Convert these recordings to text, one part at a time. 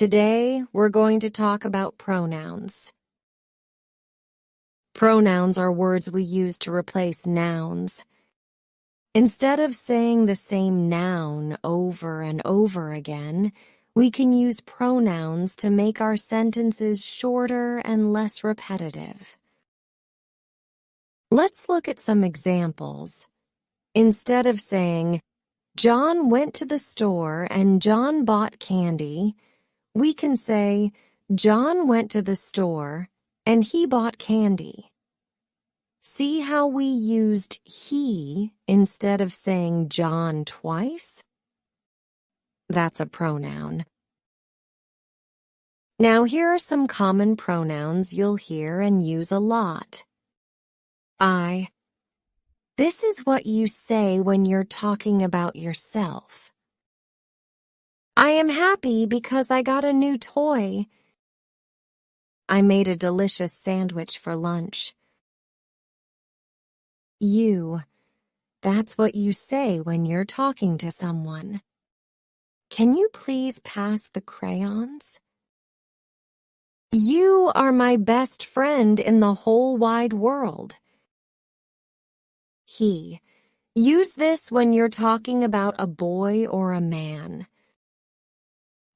Today, we're going to talk about pronouns. Pronouns are words we use to replace nouns. Instead of saying the same noun over and over again, we can use pronouns to make our sentences shorter and less repetitive. Let's look at some examples. Instead of saying, John went to the store and John bought candy, we can say, John went to the store and he bought candy. See how we used he instead of saying John twice? That's a pronoun. Now here are some common pronouns you'll hear and use a lot. I. This is what you say when you're talking about yourself. I am happy because I got a new toy. I made a delicious sandwich for lunch. You. That's what you say when you're talking to someone. Can you please pass the crayons? You are my best friend in the whole wide world. He. Use this when you're talking about a boy or a man.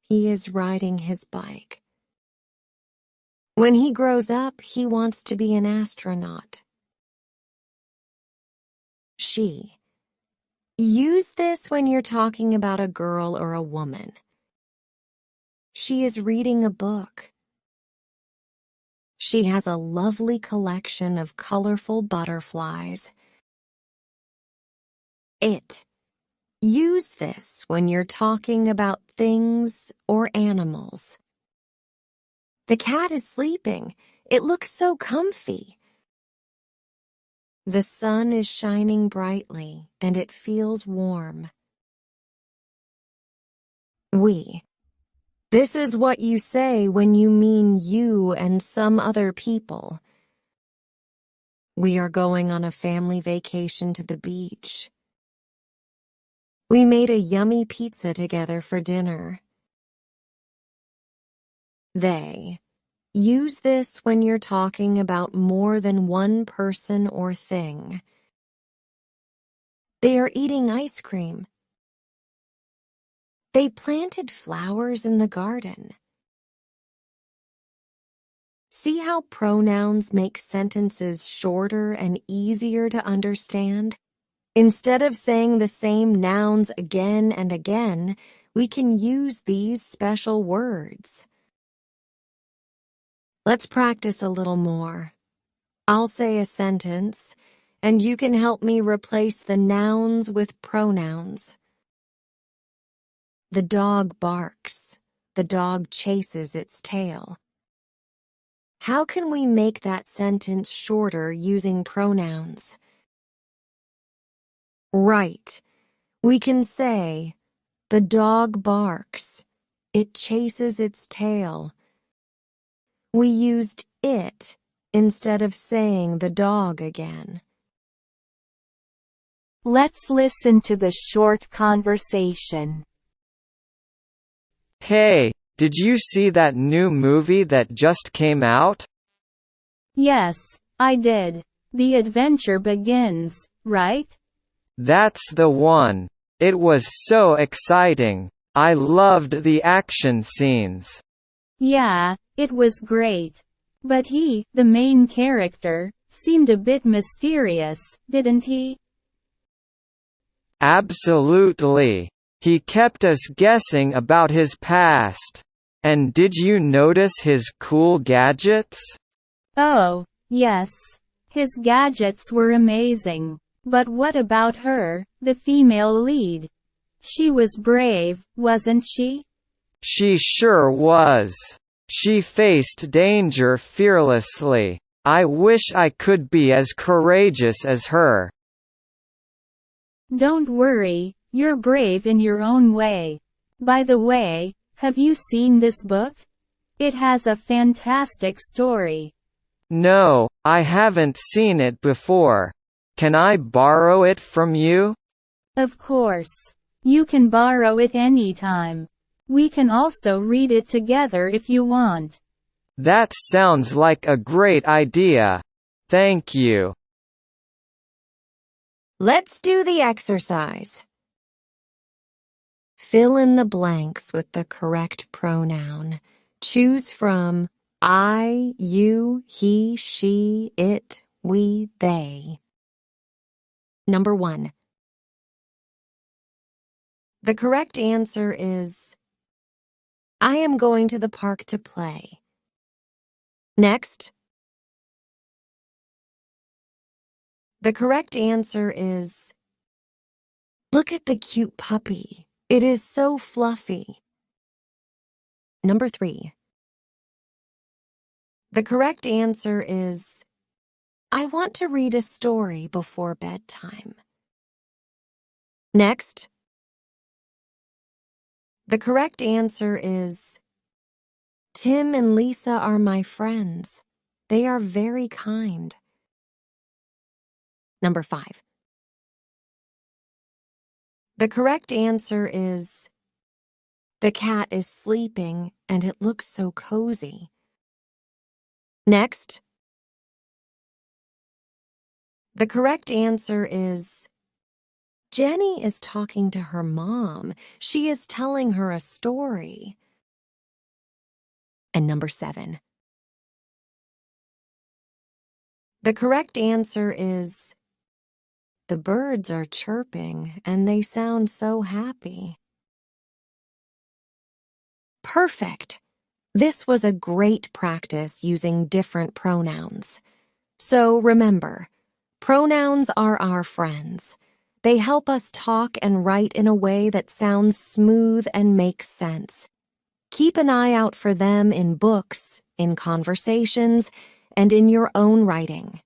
He is riding his bike. When he grows up, he wants to be an astronaut. She. Use this when you're talking about a girl or a woman. She is reading a book. She has a lovely collection of colorful butterflies. It. Use this when you're talking about things or animals. The cat is sleeping. It looks so comfy. The sun is shining brightly and it feels warm. We. This is what you say when you mean you and some other people. We are going on a family vacation to the beach. We made a yummy pizza together for dinner. They. Use this when you're talking about more than one person or thing. They are eating ice cream. They planted flowers in the garden. See how pronouns make sentences shorter and easier to understand? Instead of saying the same nouns again and again, we can use these special words. Let's practice a little more. I'll say a sentence, and you can help me replace the nouns with pronouns. The dog barks. The dog chases its tail. How can we make that sentence shorter using pronouns? Right. We can say, the dog barks. It chases its tail. We used it instead of saying the dog again. Let's listen to the short conversation. Hey, did you see that new movie that just came out? Yes, I did. The adventure begins, right? That's the one. It was so exciting. I loved the action scenes. Yeah, it was great. But he, the main character, seemed a bit mysterious, didn't he? Absolutely. He kept us guessing about his past. And did you notice his cool gadgets? Oh, yes. His gadgets were amazing. But what about her, the female lead? She was brave, wasn't she? She sure was. She faced danger fearlessly. I wish I could be as courageous as her. Don't worry, you're brave in your own way. By the way, have you seen this book? It has a fantastic story. No, I haven't seen it before. Can I borrow it from you? Of course. You can borrow it anytime. We can also read it together if you want. That sounds like a great idea. Thank you. Let's do the exercise. Fill in the blanks with the correct pronoun. Choose from I, you, he, she, it, we, they. Number 1. The correct answer is I am going to the park to play. Next. The correct answer is look at the cute puppy. It is so fluffy. Number 3. The correct answer is I want to read a story before bedtime. Next. The correct answer is Tim and Lisa are my friends. They are very kind. Number 5. The correct answer is the cat is sleeping and it looks so cozy. Next. The correct answer is Jenny is talking to her mom. She is telling her a story. And number 7. The correct answer is the birds are chirping and they sound so happy. Perfect! This was a great practice using different pronouns. So remember, pronouns are our friends. They help us talk and write in a way that sounds smooth and makes sense. Keep an eye out for them in books, in conversations, and in your own writing.